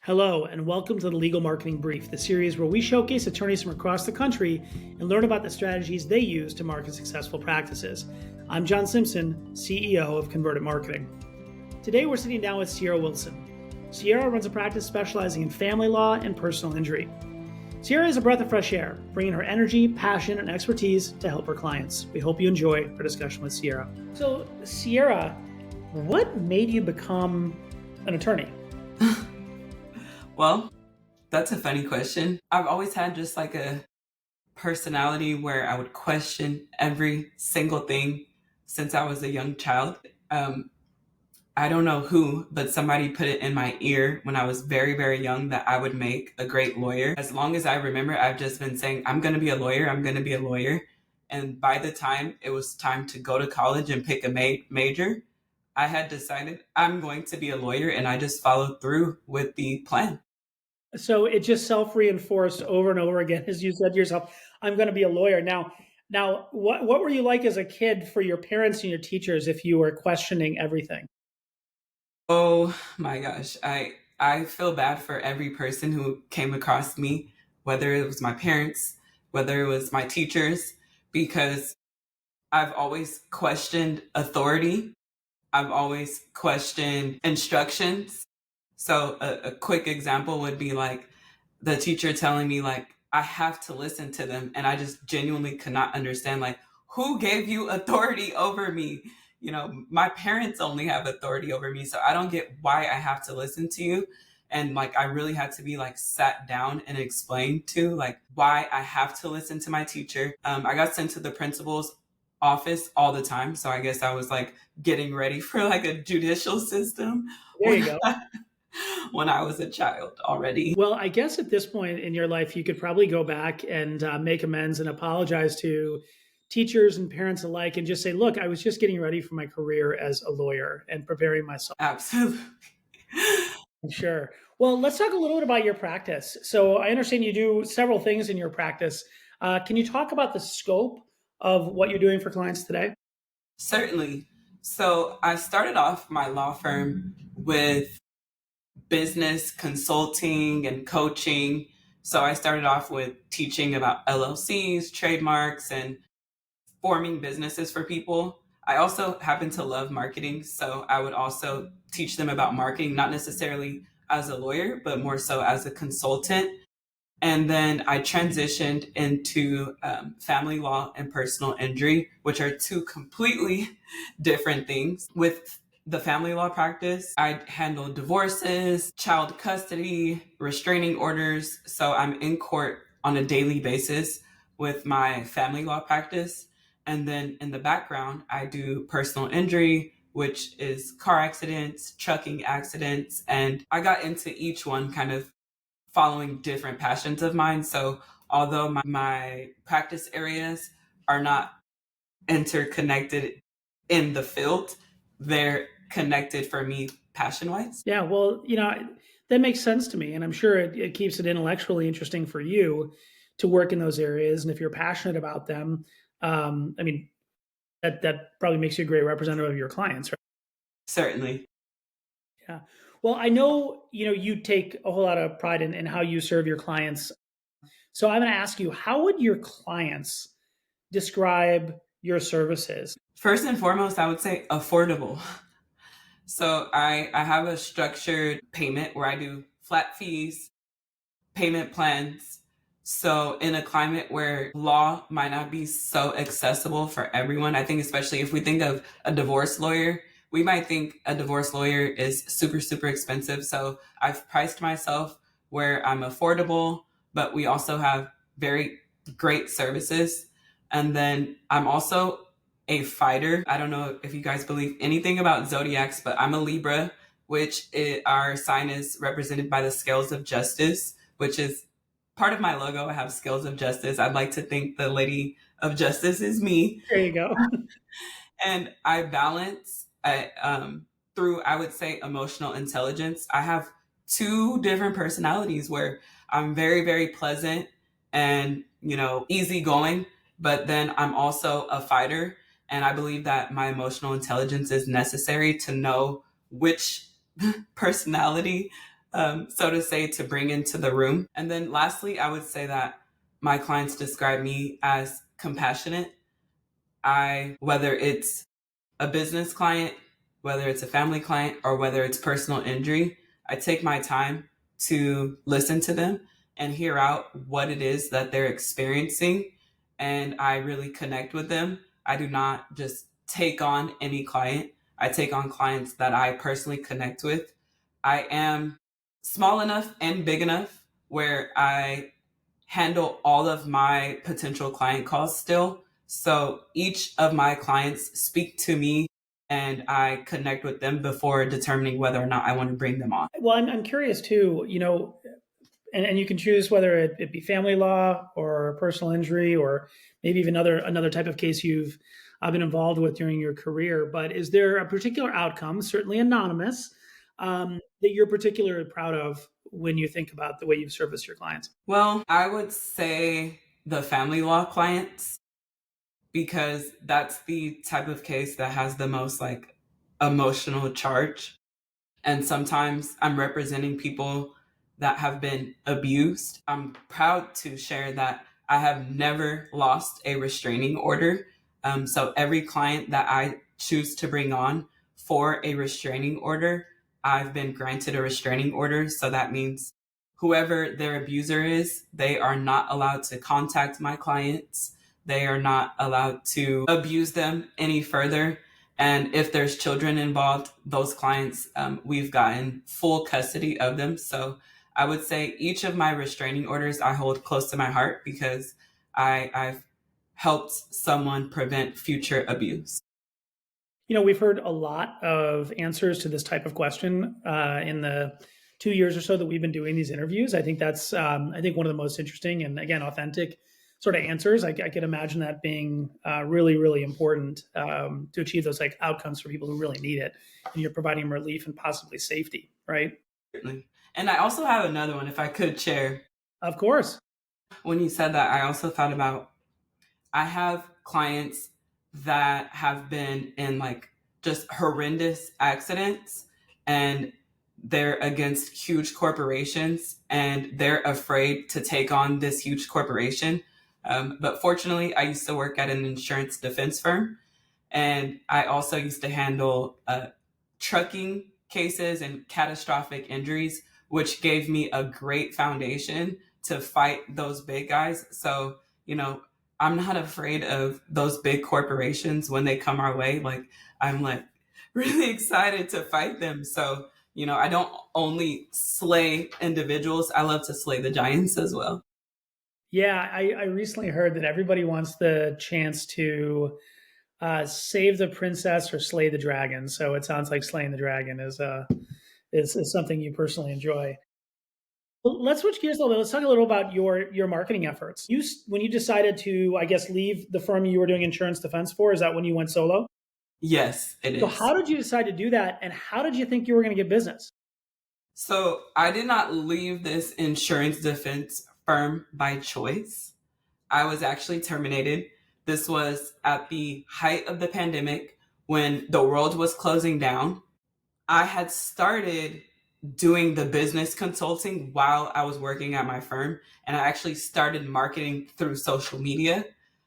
Hello, and welcome to the Legal Marketing Brief, the series where we showcase attorneys from across the country and learn about the strategies they use to market successful practices. I'm John Simpson, CEO of Convert Marketing. Today, we're sitting down with Cierra Wilson. Cierra runs a practice specializing in family law and personal injury. Cierra is a breath of fresh air, bringing her energy, passion, and expertise to help her clients. We hope you enjoy our discussion with Cierra. So, Cierra, what made you become an attorney? Well, that's a funny question. I've always had just like a personality where I would question every single thing since I was a young child. Um, I don't know who, but somebody put it in my ear when I was very, very young that I would make a great lawyer. As long as I remember, I've just been saying, I'm going to be a lawyer. I'm going to be a lawyer. And by the time it was time to go to college and pick a major, I had decided I'm going to be a lawyer, and I just followed through with the plan. So it just self-reinforced over and over again as you said to yourself, I'm going to be a lawyer. Now what were you like as a kid for your parents and your teachers if you were questioning everything? Oh my gosh. I feel bad for every person who came across me, whether it was my parents, whether it was my teachers, because I've always questioned authority. I've always questioned instructions. So a quick example would be like the teacher telling me like I have to listen to them, and I just genuinely could not understand like who gave you authority over me? My parents only have authority over me, so I don't get why I have to listen to you. And like I really had to be like sat down and explained to like why I have to listen to my teacher. I got sent to the principal's office all the time, so I guess I was like getting ready for like a judicial system There when you go. when I was a child already. Well, I guess at this point in your life, you could probably go back and make amends and apologize to teachers and parents alike and just say, look, I was just getting ready for my career as a lawyer and preparing myself. Absolutely. Sure. Well, let's talk a little bit about your practice. So I understand you do several things in your practice. Can you talk about the scope of what you're doing for clients today? Certainly. So I started off my law firm with business consulting and coaching. So I started off with teaching about LLCs, trademarks, and forming businesses for people. I also happen to love marketing. So I would also teach them about marketing, not necessarily as a lawyer, but more so as a consultant. And then I transitioned into family law and personal injury, which are two completely different things. With the family law practice, I handle divorces, child custody, restraining orders. So I'm in court on a daily basis with my family law practice. And then in the background, I do personal injury, which is car accidents, trucking accidents. And I got into each one kind of following different passions of mine. So although my practice areas are not interconnected in the field, they're connected for me passion wise. Yeah, well, that makes sense to me. And I'm sure it keeps it intellectually interesting for you to work in those areas. And if you're passionate about them, I mean, that probably makes you a great representative of your clients, right? Certainly. Yeah. Well, I know, you take a whole lot of pride in how you serve your clients. So I'm going to ask you, how would your clients describe your services? First and foremost, I would say affordable. So I have a structured payment where I do flat fees, payment plans. So in a climate where law might not be so accessible for everyone, I think especially if we think of a divorce lawyer, we might think a divorce lawyer is super, super expensive. So I've priced myself where I'm affordable, but we also have very great services. And then I'm also a fighter. I don't know if you guys believe anything about zodiacs, but I'm a Libra, our sign is represented by the scales of justice, which is part of my logo. I have scales of justice. I'd like to think the lady of justice is me. There you go. And I balance through, I would say, emotional intelligence. I have two different personalities where I'm very, very pleasant and, easygoing, but then I'm also a fighter. And I believe that my emotional intelligence is necessary to know which personality so to say, to bring into the room. And then lastly, I would say that my clients describe me as compassionate. Whether it's a business client, whether it's a family client, or whether it's personal injury, I take my time to listen to them and hear out what it is that they're experiencing. And I really connect with them. I do not just take on any client. I take on clients that I personally connect with. I am small enough and big enough where I handle all of my potential client calls still. So each of my clients speak to me and I connect with them before determining whether or not I want to bring them on. Well, I'm curious too, and you can choose whether it be family law or personal injury or maybe even another type of case you've been involved with during your career. But is there a particular outcome, certainly anonymous, that you're particularly proud of when you think about the way you've serviced your clients? Well, I would say the family law clients, because that's the type of case that has the most like emotional charge. And sometimes I'm representing people that have been abused. I'm proud to share that I have never lost a restraining order. So every client that I choose to bring on for a restraining order, I've been granted a restraining order. So that means whoever their abuser is, they are not allowed to contact my clients. They are not allowed to abuse them any further. And if there's children involved, those clients, we've gotten full custody of them. So I would say each of my restraining orders I hold close to my heart because I've helped someone prevent future abuse. We've heard a lot of answers to this type of question in the 2 years or so that we've been doing these interviews. I think that's, I think, one of the most interesting and, again, authentic sort of answers. I could imagine that being really, really important to achieve those like outcomes for people who really need it. And you're providing relief and possibly safety, right? Certainly. And I also have another one, if I could share. Of course. When you said that, I also thought about I have clients that have been in like just horrendous accidents and they're against huge corporations and they're afraid to take on this huge corporation. But fortunately, I used to work at an insurance defense firm and I also used to handle trucking cases and catastrophic injuries, which gave me a great foundation to fight those big guys. So, I'm not afraid of those big corporations when they come our way. Like, I'm like really excited to fight them. So, I don't only slay individuals, I love to slay the giants as well. Yeah, I recently heard that everybody wants the chance to save the princess or slay the dragon. So it sounds like slaying the dragon is something you personally enjoy. Well, let's switch gears a little bit. Let's talk a little about your marketing efforts. When you decided to, I guess, leave the firm you were doing insurance defense for, is that when you went solo? Yes, it So is. how did you decide to do that, and how did you think you were going to get business? So I did not leave this insurance defense firm by choice. I was actually terminated. This was at the height of the pandemic when the world was closing down. I had started doing the business consulting while I was working at my firm, and I actually started marketing through social media.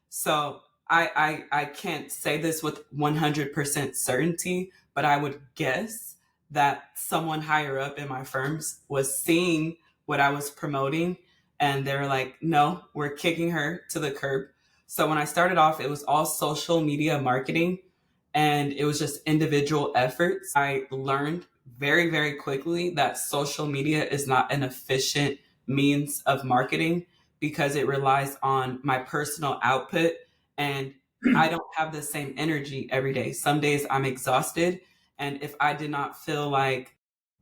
So I can't say this with 100% certainty, but I would guess that someone higher up in my firms was seeing what I was promoting, and they were like, no, we're kicking her to the curb. So when I started off, it was all social media marketing and it was just individual efforts. I learned very, very quickly that social media is not an efficient means of marketing because it relies on my personal output and I don't have the same energy every day. Some days I'm exhausted. And if I did not feel like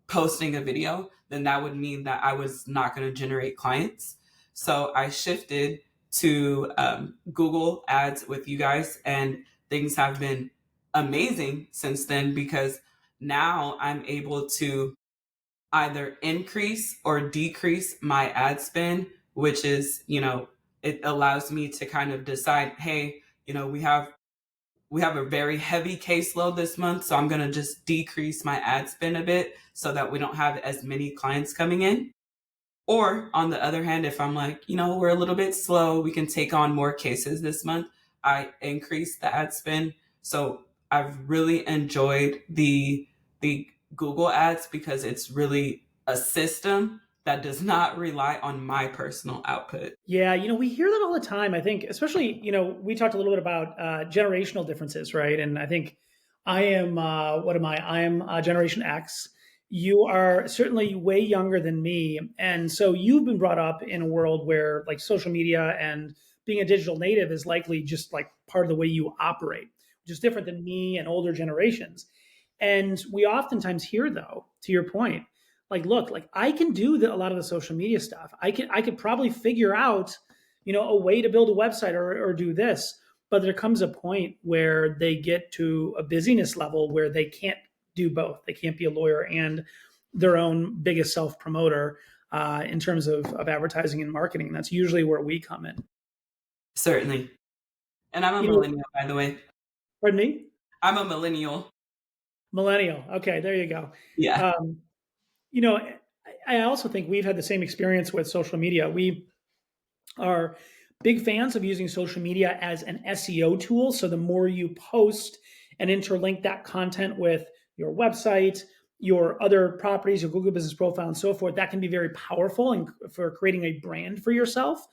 posting a video, then that would mean that I was not going to generate clients. So I shifted to Google ads with you guys, and things have been amazing since then because now I'm able to either increase or decrease my ad spend, which is, it allows me to kind of decide, hey, we have we have a very heavy caseload this month, so I'm going to just decrease my ad spend a bit so that we don't have as many clients coming in. Or on the other hand, if I'm like, we're a little bit slow, we can take on more cases this month, I increase the ad spend. So I've really enjoyed the Google ads because it's really a system that does not rely on my personal output. Yeah, we hear that all the time. I think, especially, we talked a little bit about generational differences, right? And I think I am, what am I? I am Generation X. You are certainly way younger than me. And so you've been brought up in a world where like social media and being a digital native is likely just like part of the way you operate, which is different than me and older generations. And we oftentimes hear, though, to your point, like, look, like I can do a lot of the social media stuff. I could probably figure out, a way to build a website or do this. But there comes a point where they get to a busyness level where they can't do both. They can't be a lawyer and their own biggest self promoter in terms of advertising and marketing. That's usually where we come in. Certainly. And I'm a You know, millennial, by the way. pardon me? I'm a millennial. Millennial. Okay, there you go. Yeah. Um, you know, I also think we've had the same experience with social media. We are big fans of using social media as an SEO tool. So the more you post and interlink that content with your website, your other properties, your Google business profile, and so forth, that can be very powerful and for creating a brand for yourself.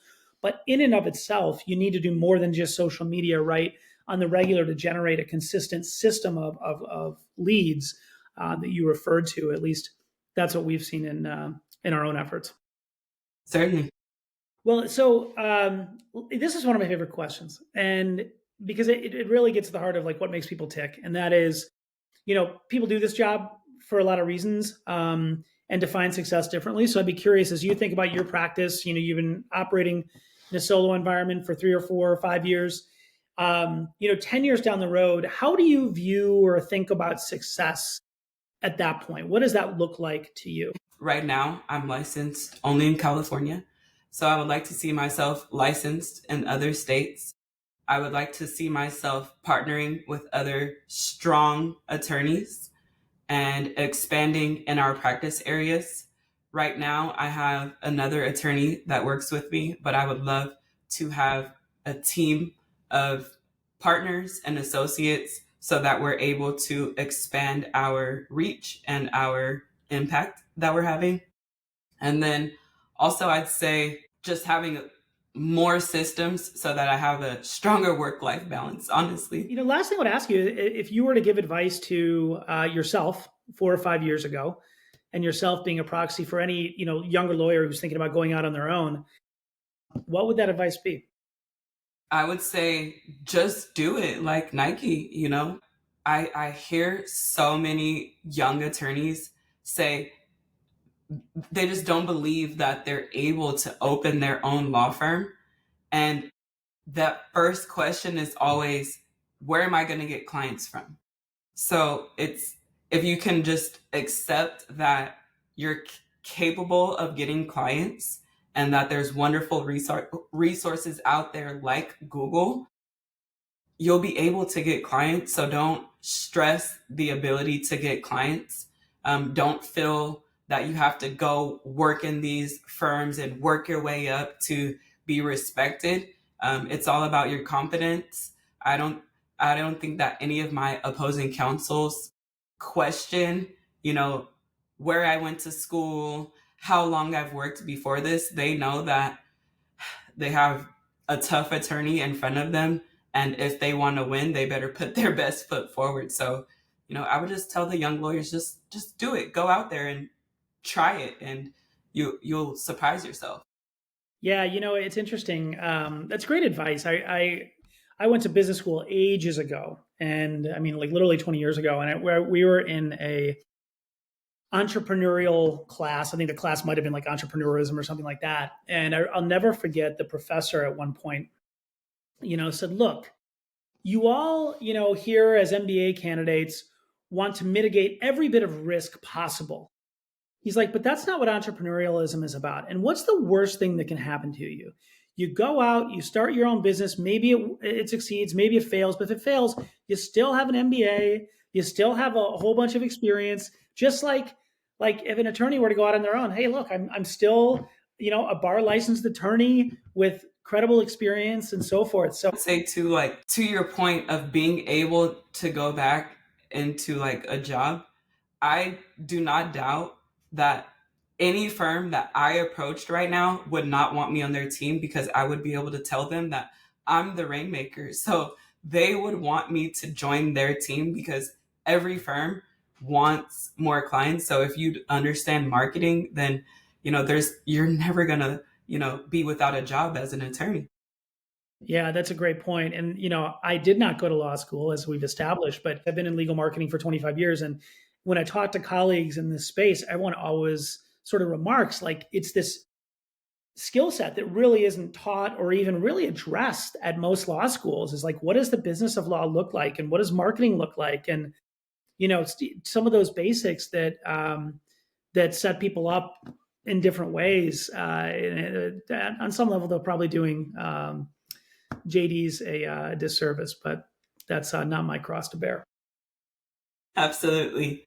But in and of itself, you need to do more than just social media, right? On the regular to generate a consistent system of leads that you referred to. At least that's what we've seen in our own efforts. Certainly. Well, so this is one of my favorite questions, and because it really gets to the heart of like what makes people tick, and that is, people do this job for a lot of reasons and define success differently. So I'd be curious as you think about your practice. You've been operating in a solo environment for 3 or 4 or 5 years. 10 years down the road, how do you view or think about success at that point? What does that look like to you? Right now, I'm licensed only in California. So I would like to see myself licensed in other states. I would like to see myself partnering with other strong attorneys and expanding in our practice areas. Right now, I have another attorney that works with me, but I would love to have a team of partners and associates so that we're able to expand our reach and our impact that we're having. And then also, I'd say just having more systems so that I have a stronger work-life balance, honestly. Last thing I would ask you, if you were to give advice to yourself 4 or 5 years ago, and yourself being a proxy for any, younger lawyer who's thinking about going out on their own, what would that advice be? I would say just do it like Nike. I hear so many young attorneys say they just don't believe that they're able to open their own law firm. And that first question is always, where am I going to get clients from? So it's, if you can just accept that you're capable of getting clients and that there's wonderful resources out there like Google, you'll be able to get clients. So don't stress the ability to get clients. Don't feel that you have to go work in these firms and work your way up to be respected. It's all about your competence. I don't think that any of my opposing counsels question, where I went to school, how long I've worked before this. They know that they have a tough attorney in front of them. And if they want to win, they better put their best foot forward. So, I would just tell the young lawyers, just do it. Go out there and try it, and you'll surprise yourself. Yeah, it's interesting. That's great advice. I went to business school ages ago, and I mean, like literally 20 years ago, and we were in a entrepreneurial class. I think the class might have been like entrepreneurism or something like that. And I'll never forget the professor at one point, said, "Look, you all, here as MBA candidates want to mitigate every bit of risk possible." He's like, "But that's not what entrepreneurialism is about. And what's the worst thing that can happen to you? You go out, you start your own business. Maybe it succeeds, maybe it fails, but if it fails, you still have an MBA, you still have a whole bunch of experience. Just like if an attorney were to go out on their own, hey, look, I'm still a bar licensed attorney with credible experience and so forth. So Say too, like to your point of being able to go back into like a job, I do not doubt that any firm that I approached right now would not want me on their team because I would be able to tell them that I'm the rainmaker. So they would want me to join their team because every firm wants more clients. So if you understand marketing, then you're never gonna be without a job as an attorney. yeah, that's a great point. And, I did not go to law school, as we've established, but I've been in legal marketing for 25 years. And when I talk to colleagues in this space, everyone always sort of remarks like it's this skill set that really isn't taught or even really addressed at most law schools is like, what does the business of law look like? And what does marketing look like? And, some of those basics that set people up in different ways. On some level, they're probably doing JD's a disservice, but that's not my cross to bear. Absolutely.